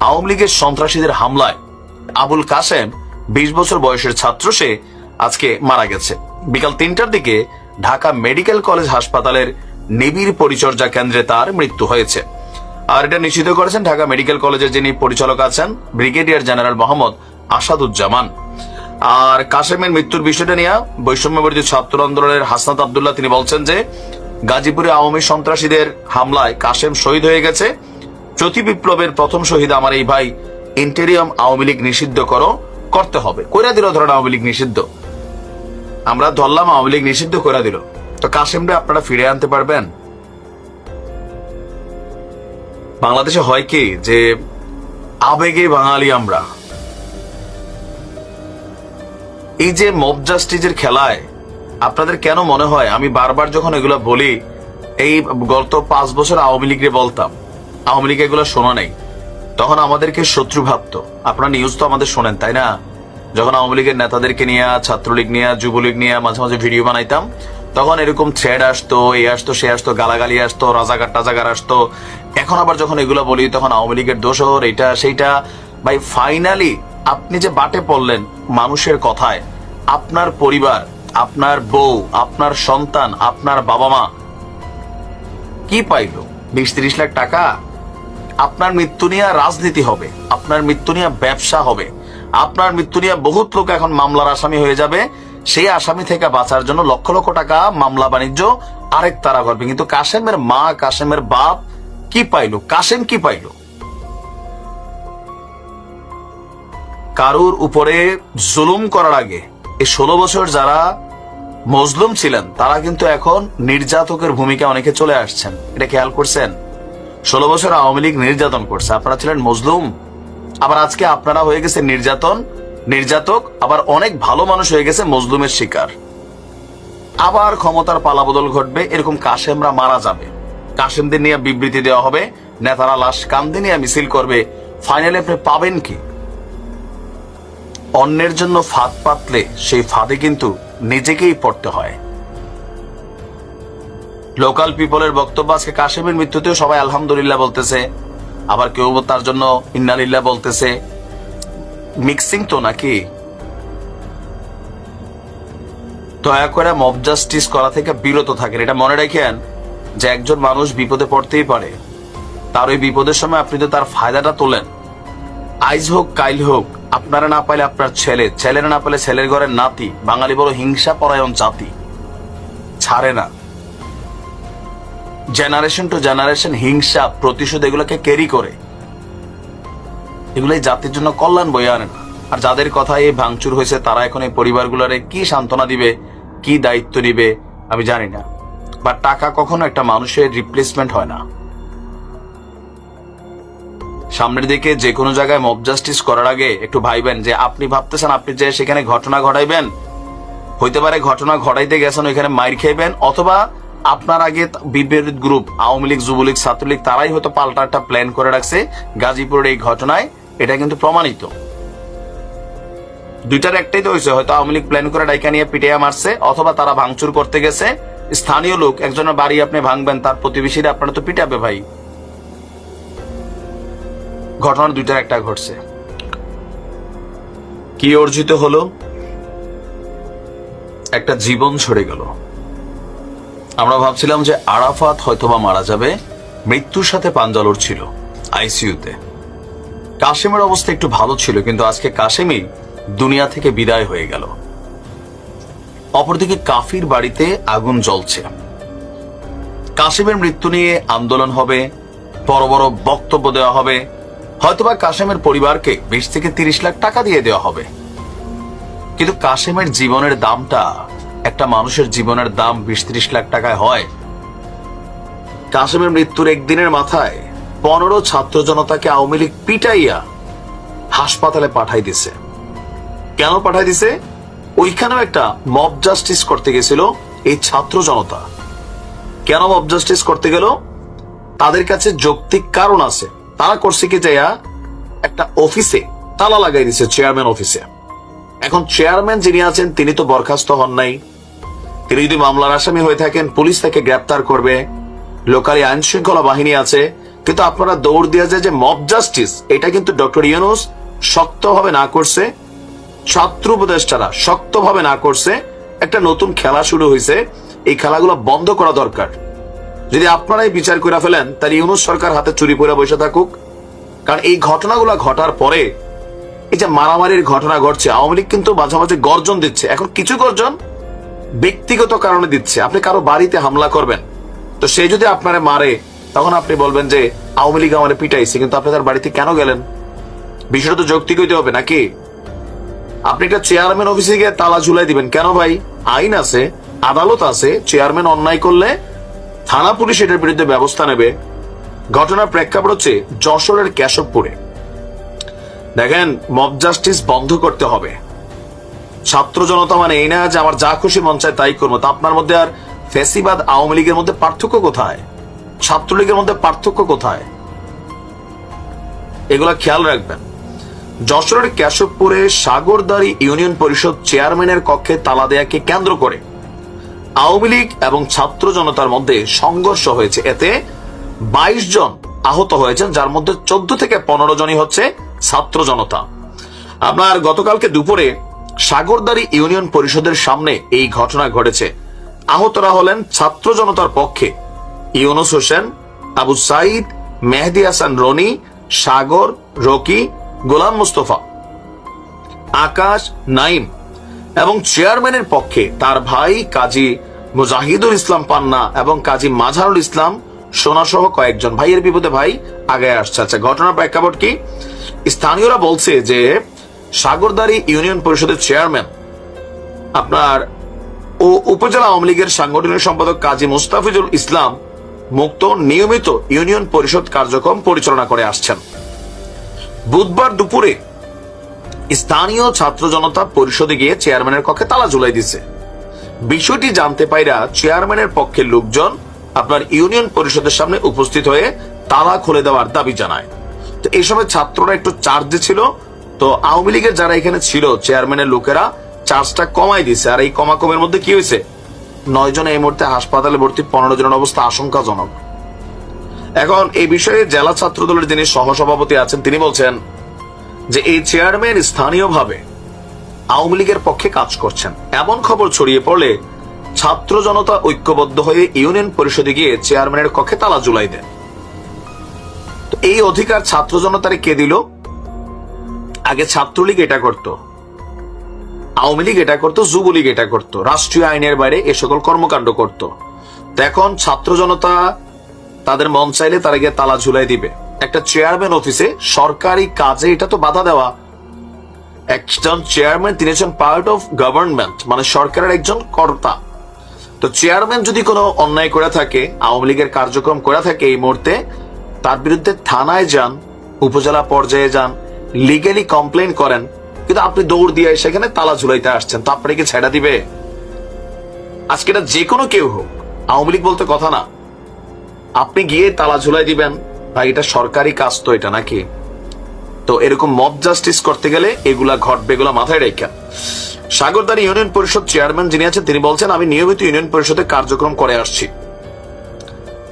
আওয়ামী লীগের সন্ত্রাসীদের হামলায় আবুল কাসেম 20 বছর বয়সের ছাত্র, সে আজকে মারা গেছে। বিকাল 3টার দিকে ঢাকা মেডিকেল কলেজ হাসপাতালের নিবিড় পরিচর্যা কেন্দ্রে তার মৃত্যু হয়েছে। আর এটা নিশ্চিত করেছেন ঢাকা মেডিকেল কলেজের যিনি পরিচালক আছেন ব্রিগেডিয়ার জেনারেল মোহাম্মদ আসাদুজ্জামান। আর কাসেমের মৃত্যুর বিষয়টা নিয়ে বৈষম্যবিরোধী ছাত্র আন্দোলনের হাসনাত আব্দুল্লাহ তিনি বলছেন যে গাজীপুরে আওয়ামী সন্ত্রাসীদের হামলায় কাসেম শহীদ হয়ে গেছে। প্রতি বিপ্লবের প্রথম শহীদ আমার এই ভাই। ইন্টেরিয়াম আওয়ামী লীগ নিষিদ্ধ করতে হবে। কইরা দিল ধরেন আওয়ামী লীগ নিষিদ্ধ, আমরা ধরলাম আওয়ামী লীগ নিষিদ্ধ করে দিল, তো কাসেমরে আপনারা ফিরে আনতে পারবেন? বাংলাদেশে হয় কি যে আবেগে বাঙালি আমরা, এই যে মব জাস্টিসের খেলায় আপনাদের কেন মনে হয়, আমি বারবার যখন এগুলো বলি, এই গত 5 বছর আওয়ামী লীগরে বলতাম আওয়ামী লীগ এগুলো শোনা নেই, তখন আমাদেরকে শত্রু ভাবতো। আপনারা নিউজ তো আমাদের শোনেন তাই না? যখন আওয়ামী লীগের নেতাদেরকে নিয়ে, ছাত্রলীগ নিয়ে, যুবলীগ নিয়ে মাঝে মাঝে ভিডিও বানাইতাম, তখন এরকম থ্রেড আসতো, এই আসতো, সে আসতো, গালাগালি আসতো, রাজাগার টাজাগার আসতো। এখন আবার যখন এগুলো বলি তখন আওয়ামী লীগের দোষর, এইটা সেইটা। ভাই ফাইনালি আপনি যে বাটে পড়লেন মানুষের কথায়, আপনার পরিবার, আপনার বউ, আপনার সন্তান, আপনার বাবা মা কি পাইল? 20-30 লাখ টাকা। আপনার মৃত্যু নিয়ে রাজনীতি হবে, আপনার মৃত্যু নিয়ে ব্যবসা হবে, আপনার মৃত্যু নিয়ে বহুত লোক এখন মামলার আসামি হয়ে যাবে। সেই আসামি থেকে বাঁচার জন্য লক্ষ লক্ষ টাকা মামলা বাণিজ্য আরেক তারা করবে। কিন্তু কাসেমের মা, কাসেমের বাপ কি পাইল? কাসেম কি পাইল? কারুর উপরে জুলুম করার আগে এই 16 বছর যারা মজলুম ছিলেন তারা কিন্তু এখন নির্যাতকের ভূমিকা অনেকে চলে আসছেন। এটা খেয়াল করছেন? 16 বছর আওয়ামী লীগ নির্যাতন করছে, আপনারা ছিলেন মজলুম। আবার আজকে আপনারা হয়ে গেছে নির্যাতক, আবার অনেক ভালো মানুষ হয়ে গেছে মজলুমের শিকার। আবার ক্ষমতার পালাবদল ঘটবে, এরকম কাসেমরা মারা যাবে, কাসেমদের নিয়ে বিবৃতি দেওয়া হবে, নেতারা লাশ কান্দে নিয়ে মিছিল করবে। ফাইনালি আপনি পাবেন কি? অন্যের জন্য ফাঁদ পাতলে সেই ফাঁদে কিন্তু নিজেকেই পড়তে হয়। লোকাল পিপলের বক্তব্য, আজকে কাসেমের মৃত্যুতেও সবাই আলহামদুলিল্লাহ বলতেছে, আবার কেউ তার জন্য ইন্নালিল্লাহ বলতেছে। মিক্সিং তো নাকি? দয়া করে মব জাস্টিস করা থেকে বিরত থাকেন। এটা মনে রাখেন যে একজন মানুষ বিপদে পড়তেই পারে, তার ওই বিপদের সময় আপনি তো তার ফায়দাটা তোলেন। আইজ হোক কাইল হোক, আপনারা না পাইলে আপনার ছেলে, ছেলেরা না পাইলে ছেলের ঘরের নাতি। বাঙালি বড় হিংসা পরায়ণ জাতি, ছাড়ে না। জেনারেশন টু জেনারেশন হিংসা, প্রতিশোধ এগুলোকে ক্যারি করে। এগুলোই জাতির জন্য কল্যাণ বয়ে আনে না। আর যাদের কথায় এই ভাঙচুর হয়েছে তারা এখন এই পরিবারগুলোরে কি সান্ত্বনা দিবে, কি দায়িত্ব নিবে আমি জানি না। বা টাকা কখনো একটা মানুষের রিপ্লেসমেন্ট হয় না। সামনের দিকে যে কোনো জায়গায় মব জাস্টিস করার আগে একটু ভাইবেন যে আপনি ভাবতেছেন আপনি যে সেখানে ঘটনা ঘটাইবেন, হইতে পারে ঘটনা ঘটাইতে গেছেন ওইখানে মাইর খেয়েবেন, অথবা আপনার আগে বিপরীত গ্রুপ আওয়ামী লীগ, যুবলীগ, ছাত্রলীগ তারাই হয়তো পাল্টা একটা প্ল্যান করে রাখছে গাজীপুরের এই ঘটনায়। এটা কিন্তু প্রমাণিত। দুইটার একটাই তো হয়েছে, হয়তো আওয়ামী লীগ প্ল্যান করে ডাইকা নিয়ে পিটিয়ে মারছে, অথবা তারা ভাঙচুর করতে গেছে। স্থানীয় লোক, একজনের বাড়ি আপনি ভাঙবেন, তার প্রতিবেশীরা আপনারা তো পিটাবে ভাই। ঘটনার দুইটার একটা ঘটছে। কি অর্জিত হলো? একটা জীবন ছড়ে গেল। আমরা ভাবছিলাম যে আরাফাত হয়তোবা মারা যাবে, মৃত্যুর সাথে পাঞ্জা লড়ছিল আইসিইউতে। কাসেমের অবস্থা একটু ভালো ছিল, কিন্তু আজকে কাসেমই দুনিয়া থেকে বিদায় হয়ে গেল। অপরদিকে কাফির বাড়িতে আগুন জ্বলছে। কাসেমের মৃত্যু নিয়ে আন্দোলন হবে, বড় বড় বক্তব্য দেওয়া হবে, হয়তোবা কাসেমের পরিবারকে 20 থেকে 30 লাখ টাকা দিয়ে দেওয়া হবে। কিন্তু কাসেমের জীবনের দামটা, একটা মানুষের জীবনের দাম 20-30 লাখ টাকায় হয়? কাসেমের মৃত্যুর একদিনের মাথায় 15 ছাত্র জনতাকে আওয়ামী লীগ পিটাইয়া হাসপাতালে পাঠাই দিছে। কেন পাঠাই দিছে? ওইখানেও একটা মব জাস্টিস করতে গেছিল এই ছাত্র জনতা। কেন মব জাস্টিস করতে গেল? তাদের কাছে যৌক্তিক কারণ আছে। তারা করছে কি, যাইয়া একটা অফিসে তালা লাগাই দিছে, চেয়ারম্যান অফিসে। এখন চেয়ারম্যান যিনি আছেন তিনি তো বরখাস্ত হন নাই। তিনি যদি মামলার আসামি হয়ে থাকেন পুলিশ তাকে গ্রেপ্তার করবে, লোকালি আইন শৃঙ্খলা বাহিনী আছে, কিন্তু আপনারা দৌড় দিয়ে যায় যে মব জাস্টিস, এটা কিন্তু ডক্টর ইউনূস শক্তভাবে না করছে, ছাত্র উপদেষ্টারা শক্তভাবে না করছে। একটা নতুন খেলা শুরু হয়েছে, এই খেলাগুলো বন্ধ করা দরকার। যদি আপনারাই বিচার করে ফেলেন, তাহলে ইউনূস সরকার হাতে চুরি করে বসে থাকুক। কারণ এই ঘটনাগুলো ঘটার পরে এই যে মারামারির ঘটনা ঘটছে, আওয়ামী লীগ কিন্তু মাঝে মাঝে গর্জন দিচ্ছে। এখন কিছু গর্জন ব্যক্তিগত কারণে দিচ্ছে। আপনি কারো বাড়িতে হামলা করবেন, তো সে যদি আপনারে মারে, তখন আপনি বলবেন যে আওয়ামী লীগ আমারে পিটাইছে, কিন্তু আপনি তার বাড়িতে কেন গেলেন? বিষয়টা তো যৌক্তিক হইতে হবে নাকি? আপনি একটা চেয়ারম্যান অফিসে গিয়ে তালা ঝুলাই দিবেন কেন ভাই? আইন আছে, আদালত আছে। চেয়ারম্যান অন্যায় করলে থানা পুলিশ এটার বিরুদ্ধে ব্যবস্থা নেবে। ঘটনার প্রেক্ষাপট হচ্ছে যশোরের কেশবপুরে। দেখেন, মব জাস্টিস বন্ধ করতে হবে। ছাত্র জনতা মানে এই না যে আমার যা খুশি মন চায় তাই করবো। তা আপনার মধ্যে আর ফ্যাসিবাদ আওয়ামী লীগের মধ্যে পার্থক্য কোথায়? ছাত্রলীগের মধ্যে পার্থক্য কোথায়? এগুলা খেয়াল রাখবেন। যশোরের কেশবপুরে সাগরদাড়ি ইউনিয়ন পরিষদ চেয়ারম্যানের কক্ষে তালা দেয়াকে কেন্দ্র করে আওয়ামী লীগ এবং ছাত্র জনতার মধ্যে সংঘর্ষ হয়েছে। এতে 22 জন আহত হয়েছেন, যার মধ্যে 14 থেকে 15 জনই হচ্ছে ছাত্র জনতা। আপনার গতকালকে দুপুরে সাগরদাড়ি ইউনিয়ন পরিষদের সামনে এই ঘটনা ঘটেছে। আহতরা হলেন ছাত্র জনতার পক্ষে ইউনুস হোসেন, আবু সাইদ, মেহেদি হাসান রনি, সাগর, রকি, গোলাম মুস্তফা, আকাশ, নাইম এবং চেয়ারম্যানের পক্ষে তার ভাই কাজী মুজাহিদুল ইসলাম পান্না এবং কাজী মাঝারুল ইসলাম সোনা সহ কয়েকজন। ভাইয়ের বিপদে ভাই আগে আসছে। আচ্ছা, ঘটনার প্রেক্ষাপট কি? স্থানীয়রা বলছে যে সাগরদাড়ি ইউনিয়ন পরিষদের চেয়ারম্যান আপনার ও উপজেলা আওয়ামী লীগের সাংগঠনিক সম্পাদক কাজী মুস্তাফিজুল ইসলাম মুক্ত নিয়মিত ইউনিয়ন পরিষদ কার্যক্রম পরিচালনা করে আসছেন। বুধবার দুপুরে স্থানীয় ছাত্র জনতা পরিষদে গিয়ে চেয়ারম্যানের কক্ষে তালা ঝুলাই দিছে। বিষয়টি জানতে পাইরা চেয়ারম্যানের পক্ষের লোকজন আপনার ইউনিয়ন পরিষদের সামনে উপস্থিত হয়ে তালা খুলে দেওয়ার দাবি জানায়। তো এই সময় ছাত্ররা একটু চার্জে ছিল, তো আওয়ামী লীগের যারা এখানে ছিল চেয়ারম্যানের লোকেরা চার্জটা কমাই দিছে। আর এই কমাকমের মধ্যে কি হয়েছে, 9 জন এই মুহূর্তে হাসপাতালে ভর্তি, 15 জনের অবস্থা আশঙ্কাজনক। এখন এই বিষয়ে জেলা ছাত্র দলের যিনি সহসভাপতি আছেন তিনি বলছেন যে এই চেয়ারম্যান স্থানীয়ভাবে আওয়ামী লীগের পক্ষে কাজ করছেন। এমন খবর ছড়িয়ে পড়লে ছাত্র জনতা ঐক্যবদ্ধ হয়ে ইউনিয়ন পরিষদে গিয়ে চেয়ারম্যানের কক্ষে তালা ঝুলাই দেন। তো এই অধিকার ছাত্র জনতারে কে দিল? আগে ছাত্রলীগ এটা করত, আওয়ামী লীগ এটা করত, যুবলীগ এটা করত, রাষ্ট্রীয় আইনের বাইরে এ সকল কর্মকাণ্ড করত। তো এখন ছাত্র জনতা তাদের মন চাইলে তারা গিয়ে তালা ঝুলাই দিবে। একটা চেয়ারম্যান অফিসে সরকারি কাজে এটা তো বাধা দেওয়া। একজন চেয়ারম্যান, তিনি একজন পার্ট অফ গভর্নমেন্ট, মানে সরকারের একজন কর্তা। তো চেয়ারম্যান যদি কোনো অন্যায় করে থাকে, আওয়ামী লীগের কার্যক্রম করে থাকে, এই মুহূর্তে তার বিরুদ্ধে থানায় যান, উপজেলা পর্যায়ে যান, লিগেলি কমপ্লেন করেন। কিন্তু আপনি দৌড় দিয়ে সেখানে তালা ঝুলাইতে আসছেন, তো আপনাকে ছেড়া দিবে? আজকে এটা যে কোনো কেউ হোক, আওয়ামী লীগ বলতে কথা না, আপনি গিয়ে তালা ঝুলাই দিবেন? ভাই, এটা সরকারি কাজ তো এটা নাকি? তো এরকম মব জাস্টিস করতে গেলে এগুলা ঘটবে, এগুলা মাথায় রেখা। সাগরদাড়ি ইউনিয়ন পরিষদ চেয়ারম্যান যিনি আছেন তিনি বলছেন, আমি নিয়মিত ইউনিয়ন পরিষদে কার্যক্রম করে আসছি।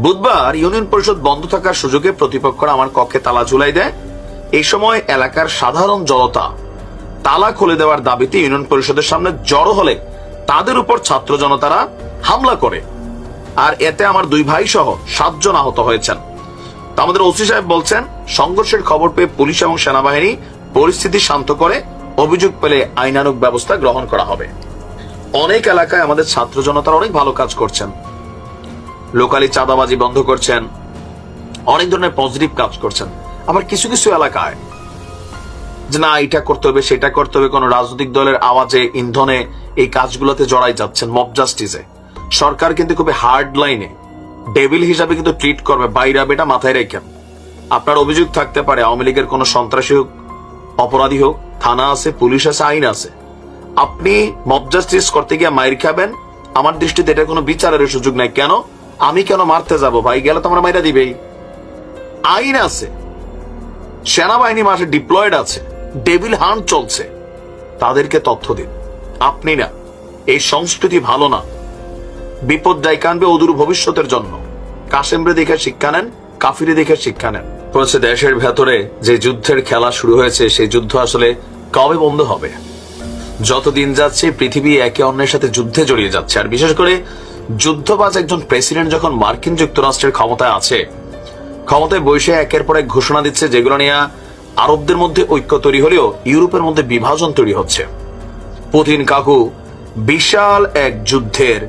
বুধবার ইউনিয়ন পরিষদ বন্ধ থাকার সুযোগে প্রতিপক্ষরা আমার কক্ষে তালা ঝুলাই দেয়। এই সময় এলাকার সাধারণ জনতা তালা খুলে দেওয়ার দাবিতে ইউনিয়ন পরিষদের সামনে জড়ো হলে তাদের উপর ছাত্র জনতারা হামলা করে। আর এতে আমার 2 ভাই সহ 7 জন আহত হয়েছেন। তো আমাদের ওসি সাহেব বলছেন, সংঘর্ষের খবর পেয়ে পুলিশ এবং সেনাবাহিনী পরিস্থিতি শান্ত করে অভিযোগ পেলে আইনানুগ ব্যবস্থা গ্রহণ করা হবে। অনেক এলাকায় আমাদের ছাত্র জনতারা অনেক ভালো কাজ করছেন, লোকালি চাঁদাবাজি বন্ধ করছেন, অনেক ধরনের পজিটিভ কাজ করছেন। আবার কিছু কিছু এলাকায় যে না এটা করতে হবে সেটা করতে হবে, কোন রাজনৈতিক দলের আওয়াজে ইন্ধনে এই কাজগুলোতে জড়াই যাচ্ছেন, মব জাস্টিসে। সরকার কিন্তু খুবই হার্ড লাইনে ডেভিল হিসাবে কিন্তু ট্রিট করবে। বাইরে এটা মাথায় রেখেন। আপনার অভিযোগ থাকতে পারে আওয়ামী লীগের কোন সন্ত্রাসী হোক, অপরাধী হোক, থানা আছে, পুলিশ আছে, আইন আছে। আপনি মব জাস্টিস করতে গিয়ে মাইর খাবেন, আমার দৃষ্টিতে এটা কোনো বিচারের সুযোগ নাই। কেন? আমি কেন মারতে যাব? ভাই গেলে তো আমরা মাইরা দিবেই। আইন আছে, সেনাবাহিনী মাঠে ডিপ্লয়েড আছে, ডেভিল হান্ট চলছে, তাদেরকে তথ্য দিন। আপনি না, এই সংস্কৃতি ভালো না, বিপদ ডেকে আনবে অদূর ভবিষ্যতের জন্য। কাশেমরে দেখে শিক্ষা নেন, কাফিরে দেখে শিক্ষা নেন। বলছে দেশের ভেতরে যে যুদ্ধের খেলা শুরু হয়েছে সেই যুদ্ধ আসলে কবে বন্ধ হবে? যত দিন যাচ্ছে পৃথিবী একে অন্যের সাথে যুদ্ধে জড়িয়ে যাচ্ছে। আর বিশেষ করে যুদ্ধবাজ একজন প্রেসিডেন্ট যখন মার্কিন যুক্তরাষ্ট্রের ক্ষমতায় আছে, ক্ষমতায় বসে একের পর এক ঘোষণা দিচ্ছে যেগুলো নিয়ে আরবদের মধ্যে ঐক্য তৈরি হলেও ইউরোপের মধ্যে বিভাজন তৈরি হচ্ছে। পুতিন কাকু বিশাল এক যুদ্ধের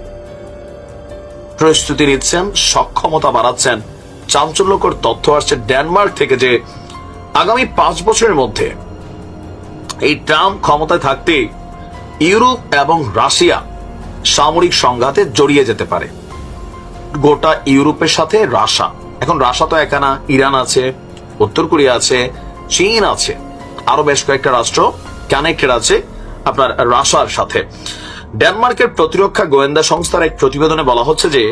প্রস্তুতি নিচ্ছেন, সক্ষমতা বাড়াচ্ছেন। চাঞ্চল্যকর তথ্য আসছে ডেনমার্ক থেকে যে আগামী 5 বছরের মধ্যে এই ট্রাম্প ক্ষমতায় থাকতে ইউরোপ এবং রাশিয়া সামরিক সংঘাতে জড়িয়ে যেতে পারে। গোটা ইউরোপের সাথে রাশিয়া, এখন রাশিয়া তো একা না, ইরান আছে, উত্তর কোরিয়া আছে, চীন আছে, আরো বেশ কয়েকটা রাষ্ট্র কানেক্টেড আছে আপনার রাশিয়ার সাথে। ডেনমার্কের প্রতিরক্ষা গোয়েন্দা সংস্থার এক প্রতিবেদনে বলা হচ্ছে যে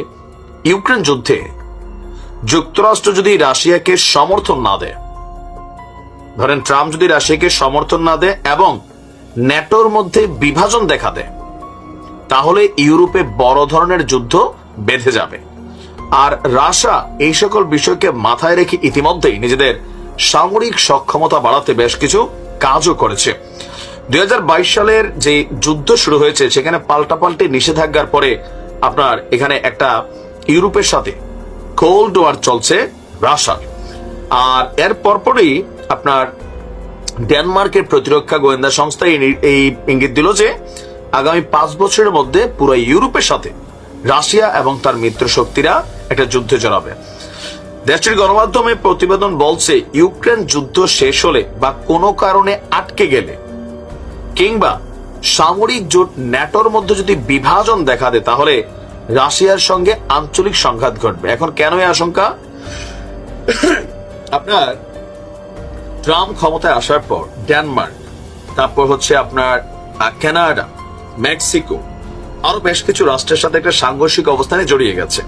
ইউক্রেন যুদ্ধে যুক্তরাষ্ট্র যদি রাশিয়াকে সমর্থন না দেয়, ধরেন ট্রাম্প যদি রাশিয়াকে সমর্থন না দেয় এবং ন্যাটোর মধ্যে বিভাজন দেখা দেয়, তাহলে ইউরোপে বড় ধরনের যুদ্ধ বেঁধে যাবে। আর রাশিয়া এই সকল বিষয়কে মাথায় রেখে ইতিমধ্যেই নিজেদের সামরিক সক্ষমতা বাড়াতে বেশ কিছু কাজও করেছে। 2022 সালের যে যুদ্ধ শুরু হয়েছে সেখানে পাল্টাপাল্টি নিষেধাজ্ঞার পরে আপনার এখানে একটা ইউরোপের সাথে কোল্ড ওয়ার চলছে রাশিয়ার। আর এর পরপরই আপনার ডেনমার্কের প্রতিরক্ষা গোয়েন্দা সংস্থা এই ইঙ্গিত দিল যে আগামী 5 বছরের মধ্যে পুরো ইউরোপের সাথে রাশিয়া এবং তার মিত্র শক্তিরা একটা যুদ্ধে জড়াবে। দেশটির গণমাধ্যমে প্রতিবেদন বলছে ইউক্রেন যুদ্ধ শেষ হলে বা কোনো কারণে আটকে গেলে কিংবা সামরিক জোট ন্যাটোর মধ্যে যদি বিভাজন দেখা দেয় তাহলে রাশিয়ার সঙ্গে আঞ্চলিক সংঘাত ঘটবে। এখন কেন এই আশঙ্কা? আপনার ট্রাম্প ক্ষমতায় আসার পর ডেনমার্ক, তারপর হচ্ছে আপনার কানাডা, মেক্সিকো, আরো বেশ কিছু রাষ্ট্রের সাথে একটা সাংঘর্ষিক অবস্থানে জড়িয়ে গেছে।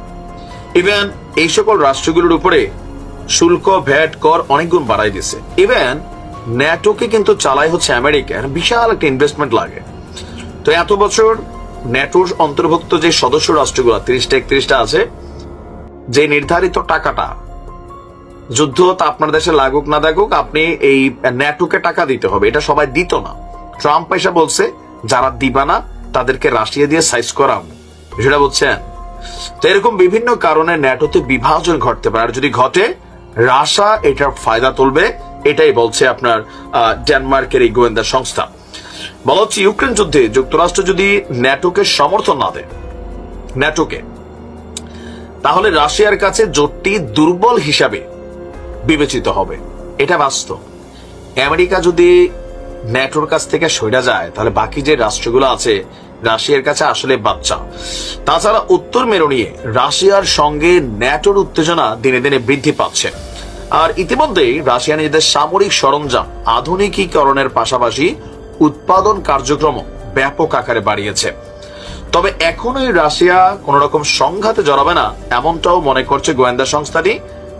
ইভেন এই সকল রাষ্ট্রগুলোর উপরে শুল্ক, ভ্যাট, কর অনেক গুণ বাড়াই দিছে। ইভেন ন্যাটোকে কিন্তু চালাই হচ্ছে আমেরিকা, বিশাল একটা ইনভেস্টমেন্ট লাগে। তো এত বছর ন্যাটোর অন্তর্ভুক্ত যে সদস্য রাষ্ট্রগুলো 30-31টা আছে, যে নির্ধারিত টাকাটা যুদ্ধ তা আপনার দেশে লাগুক না লাগুক আপনি এই ন্যাটোকে টাকা দিতে হবে, এটা সবাই দিত না। ট্রাম্প এসে বলছে যারা দিবা না তাদেরকে রাশিয়া দিয়ে সাইজ করাবো, সেটা বলছেন। তো এরকম বিভিন্ন কারণে ন্যাটোতে বিভাজন ঘটতে পারে, আর যদি ঘটে রাশিয়া এটার ফায়দা তুলবে, এটাই বলছে আপনার ডেনমার্কের এই গোয়েন্দা সংস্থা। বলা হচ্ছে ইউক্রেন যুদ্ধে যুক্তরাষ্ট্র যদি ন্যাটোকে সমর্থন না দেয় ন্যাটোকে, তাহলে রাশিয়ার কাছে জোটটি দুর্বল হিসাবে বিবেচিত হবে। এটা বাস্তব। আমেরিকা যদি ন্যাটোর কাছ থেকে সরে যায় তাহলে বাকি যে রাষ্ট্রগুলো আছে রাশিয়ার কাছে আসলে বাচ্চা। তাছাড়া উত্তর মেরু নিয়ে রাশিয়ার সঙ্গে ন্যাটোর উত্তেজনা দিনে দিনে বৃদ্ধি পাচ্ছে। আর ইতিমধ্যেই রাশিয়া নিজেদের সামরিক সরঞ্জাম আধুনিকীকরণের পাশাপাশি উৎপাদন কার্যক্রম ব্যাপক আকারে বাড়িয়েছে। তবে এখনোই রাশিয়া কোন রকম সংঘাতে জড়াবে না এমনটাও মনে করছে গোয়েন্দা সংস্থাটি,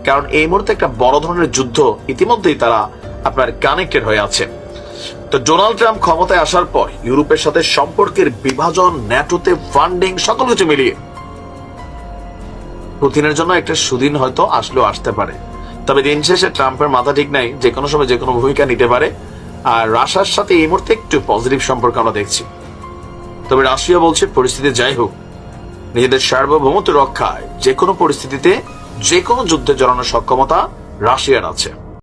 কারণ এই মুহূর্তে একটা বড় ধরনের যুদ্ধ ইতিমধ্যেই তারা আপনার কানেক্টেড হয়ে আছে। তো ডোনাল্ড ট্রাম্প ক্ষমতায় আসার পর ইউরোপের সাথে সম্পর্কের বিভাজন, ন্যাটোতে ফান্ডিং, সকল কিছু মিলিয়ে পুতিনের জন্য একটা সুদিন হয়তো আসলেও আসতে পারে। তবে দিন শেষে ট্রাম্পের মাথা ঠিক নাই, যে কোনো সময় যে কোনো ভূমিকা নিতে পারে। আর রাশিয়ার সাথে এই মুহূর্তে একটু পজিটিভ সম্পর্ক আমরা দেখছি। তবে রাশিয়া বলছে পরিস্থিতি যাই হোক, নিজেদের সার্বভৌমত্ব রক্ষায় যে কোনো পরিস্থিতিতে যে কোনো যুদ্ধে জড়ানোর সক্ষমতা রাশিয়ার আছে।